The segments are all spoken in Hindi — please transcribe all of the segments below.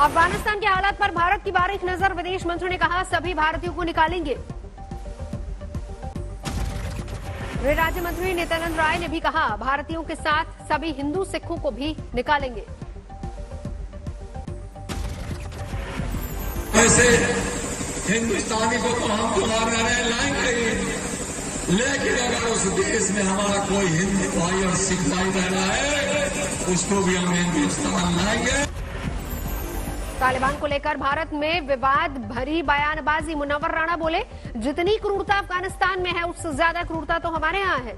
अफगानिस्तान के हालात पर भारत की बारीक नजर, विदेश मंत्री ने कहा सभी भारतीयों को निकालेंगे। गृह राज्य मंत्री नित्यानंद राय ने भी कहा भारतीयों के साथ सभी हिंदू सिखों को भी निकालेंगे। ऐसे हिंदुस्तानी को तो हम तुम्हारे नए लाएंगे, लेकिन अगर उस देश में हमारा कोई हिंदू भाई और सिख भाई रह रहा है उसको भी हम हिंदुस्तान लाएंगे। तालिबान को लेकर भारत में विवाद भरी बयानबाजी, मुनव्वर राणा बोले जितनी क्रूरता अफगानिस्तान में है उससे ज्यादा क्रूरता तो हमारे यहाँ है।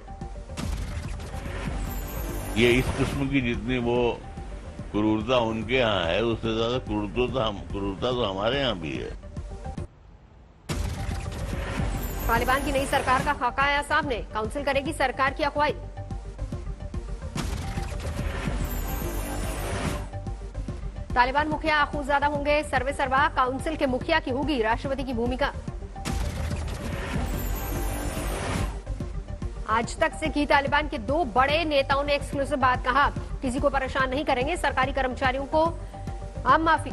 ये इस किस्म की जितनी वो क्रूरता उनके यहाँ है उससे ज्यादा क्रूरता तो हमारे यहाँ भी है। तालिबान की नई सरकार का खाका आया सामने, काउंसिल करेगी सरकार की अगुवाई। तालिबान मुखिया आखूजादा होंगे सर्वे सर्वा, काउंसिल के मुखिया की होगी राष्ट्रपति की भूमिका। आज तक से की तालिबान के दो बड़े नेताओं ने एक्सक्लूसिव बात कहा, किसी को परेशान नहीं करेंगे, सरकारी कर्मचारियों को हम माफी।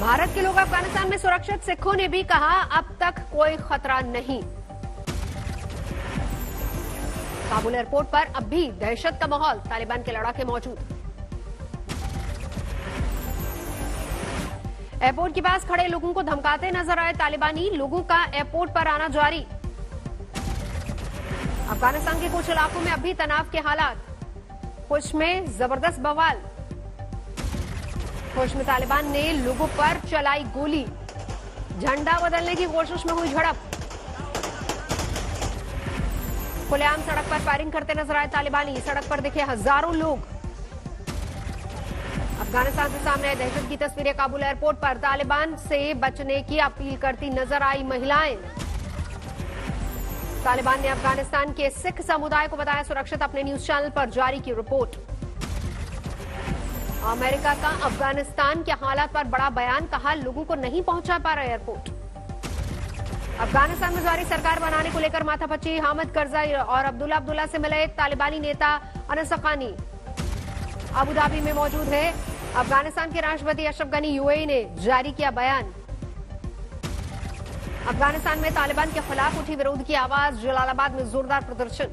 भारत के लोग अफगानिस्तान में सुरक्षित, सिखों ने भी कहा अब तक कोई खतरा नहीं। काबुल एयरपोर्ट पर अब भी दहशत का माहौल, तालिबान के लड़ाके मौजूद। एयरपोर्ट के पास खड़े लोगों को धमकाते नजर आए तालिबानी, लोगों का एयरपोर्ट पर आना जारी। अफगानिस्तान के कुछ इलाकों में अभी तनाव के हालात, कुछ में जबरदस्त बवाल। कुछ में तालिबान ने लोगों पर चलाई गोली, झंडा बदलने की कोशिश में हुई झड़प। खुलेआम सड़क पर फायरिंग करते नजर आए तालिबानी, सड़क पर दिखे हजारों लोग। अफगानिस्तान से सामने आई दहशत की तस्वीरें, काबुल एयरपोर्ट पर तालिबान से बचने की अपील करती नजर आई महिलाएं। तालिबान ने अफगानिस्तान के सिख समुदाय को बताया सुरक्षित, अपने न्यूज चैनल पर जारी की रिपोर्ट। अमेरिका का अफगानिस्तान के हालात पर बड़ा बयान, कहा लोगों को नहीं पहुंचा पा रहा एयरपोर्ट। अफगानिस्तान में जारी सरकार बनाने को लेकर माथापच्ची, हामिद करजाई और अब्दुल्ला से मिले तालिबानी नेता अनस हक्कानी अबू धाबी में मौजूद है। अफगानिस्तान के राष्ट्रपति अशरफ गनी यूएई ने जारी किया बयान। अफगानिस्तान में तालिबान के खिलाफ उठी विरोध की आवाज, जलालाबाद में जोरदार प्रदर्शन।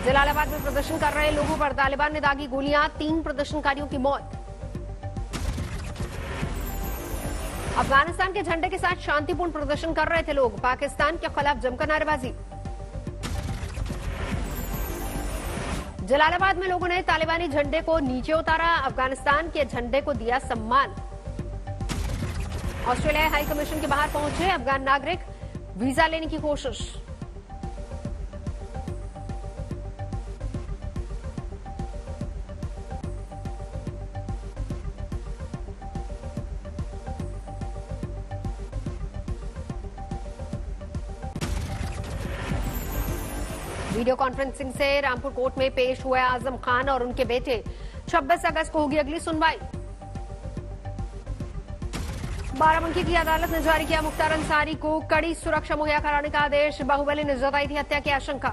जलालाबाद में प्रदर्शन कर रहे लोगों पर तालिबान ने दागी गोलियां, 3 प्रदर्शनकारियों की मौत। अफगानिस्तान के झंडे के साथ शांतिपूर्ण प्रदर्शन कर रहे थे लोग, पाकिस्तान के खिलाफ जमकर नारेबाजी। जलालाबाद में लोगों ने तालिबानी झंडे को नीचे उतारा, अफगानिस्तान के झंडे को दिया सम्मान। ऑस्ट्रेलिया हाई कमीशन के बाहर पहुंचे अफगान नागरिक, वीजा लेने की कोशिश। वीडियो कॉन्फ्रेंसिंग से रामपुर कोर्ट में पेश हुए आजम खान और उनके बेटे। 26 अगस्त को होगी अगली सुनवाई। बाराबंकी की अदालत ने जारी किया मुख्तार अंसारी को कड़ी सुरक्षा मुहैया कराने का आदेश, बाहुबली ने जताई थी हत्या की आशंका।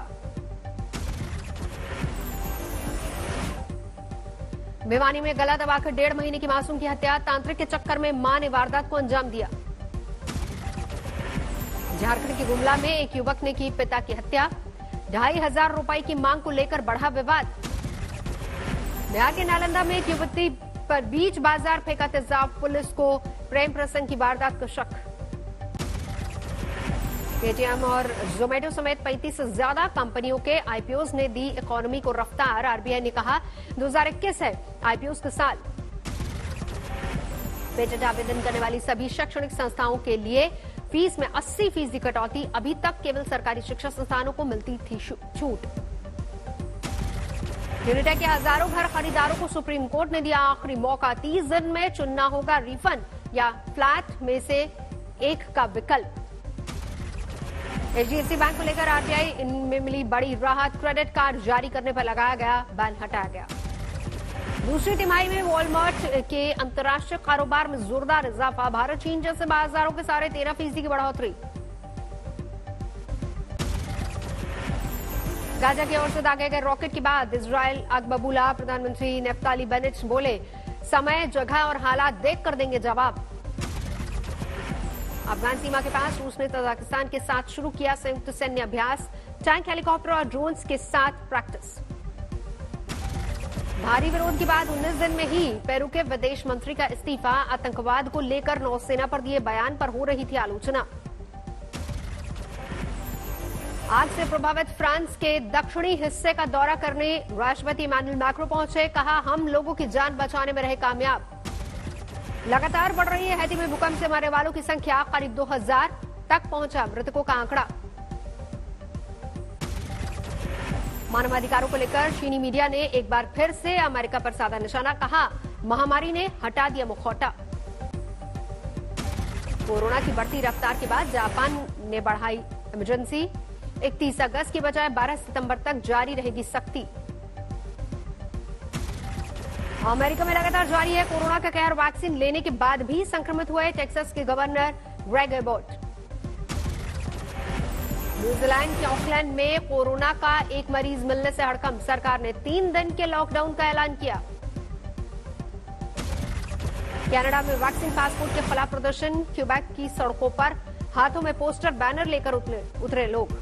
भिवानी में गला दबाकर 1.5 महीने की मासूम की हत्या, तांत्रिक के चक्कर में मां ने वारदात को अंजाम दिया। झारखंड के गुमला में एक युवक ने की पिता की हत्या, 2,500 रुपए की मांग को लेकर बढ़ा विवाद। बिहार के नालंदा में एक युवती पर बीच बाजार फेंका तेजाब, पुलिस को प्रेम प्रसंग की वारदात का शक। पेटीएम और जोमेटो समेत 35 से ज्यादा कंपनियों के आईपीओज ने दी इकोनॉमी को रफ्तार, आरबीआई ने कहा 2021 है आईपीओज का साल। पेटेंट आवेदन करने वाली सभी शैक्षणिक संस्थाओं के लिए फीस में 80% कटौती, अभी तक केवल सरकारी शिक्षा संस्थानों को मिलती थी छूट। यूनिटेक के हजारों घर खरीदारों को सुप्रीम कोर्ट ने दिया आखिरी मौका, 30 दिन में चुनना होगा रिफंड या फ्लैट में से एक का विकल्प। एचडीएफसी बैंक को लेकर आरबीआई, इनमें मिली बड़ी राहत, क्रेडिट कार्ड जारी करने पर लगाया गया बैन हटाया गया। दूसरी तिमाही में वॉलमार्ट के अंतर्राष्ट्रीय कारोबार में जोरदार इजाफा। भारत चीन जैसे बाजारों के सारे 13% की बढ़ोतरी। गाजा की ओर से दागे गए रॉकेट के बाद इजरायल आगबबूला। प्रधानमंत्री नेफ्ताली बेनेट बोले, समय, जगह और हालात देखकर देंगे जवाब। अफगान सीमा के पास रूस ने तजाकिस्तान के साथ शुरू किया संयुक्त सैन्य अभ्यास। टैंक, हेलीकॉप्टर और ड्रोन्स के साथ प्रैक्टिस। भारी विरोध के बाद 19 दिन में ही पेरू के विदेश मंत्री का इस्तीफा। आतंकवाद को लेकर नौसेना पर दिए बयान पर हो रही थी आलोचना। आग से प्रभावित फ्रांस के दक्षिणी हिस्से का दौरा करने राष्ट्रपति इमैनुअल मैक्रों पहुंचे। कहा, हम लोगों की जान बचाने में रहे कामयाब। लगातार बढ़ रही है हैती में भूकंप से मरने वालों की संख्या करीब 2000 तक पहुंचा मृतकों का आंकड़ा। मानवाधिकारों को लेकर चीनी मीडिया ने एक बार फिर से अमेरिका पर साधा निशाना। कहा, महामारी ने हटा दिया मुखौटा। कोरोना की बढ़ती रफ्तार के बाद जापान ने बढ़ाई इमरजेंसी। 31 अगस्त की बजाय 12 सितंबर तक जारी रहेगी सख्ती। अमेरिका में लगातार जारी है कोरोना का कहर। वैक्सीन लेने के बाद भी संक्रमित हुए टेक्सास के गवर्नर ग्रेग एबॉट। न्यूजीलैंड के ऑकलैंड में कोरोना का एक मरीज मिलने से हड़कंप। सरकार ने 3 दिन के लॉकडाउन का ऐलान किया। कनाडा में वैक्सीन पासपोर्ट के खिलाफ प्रदर्शन। क्यूबेक की सड़कों पर हाथों में पोस्टर, बैनर लेकर उतरे लोग।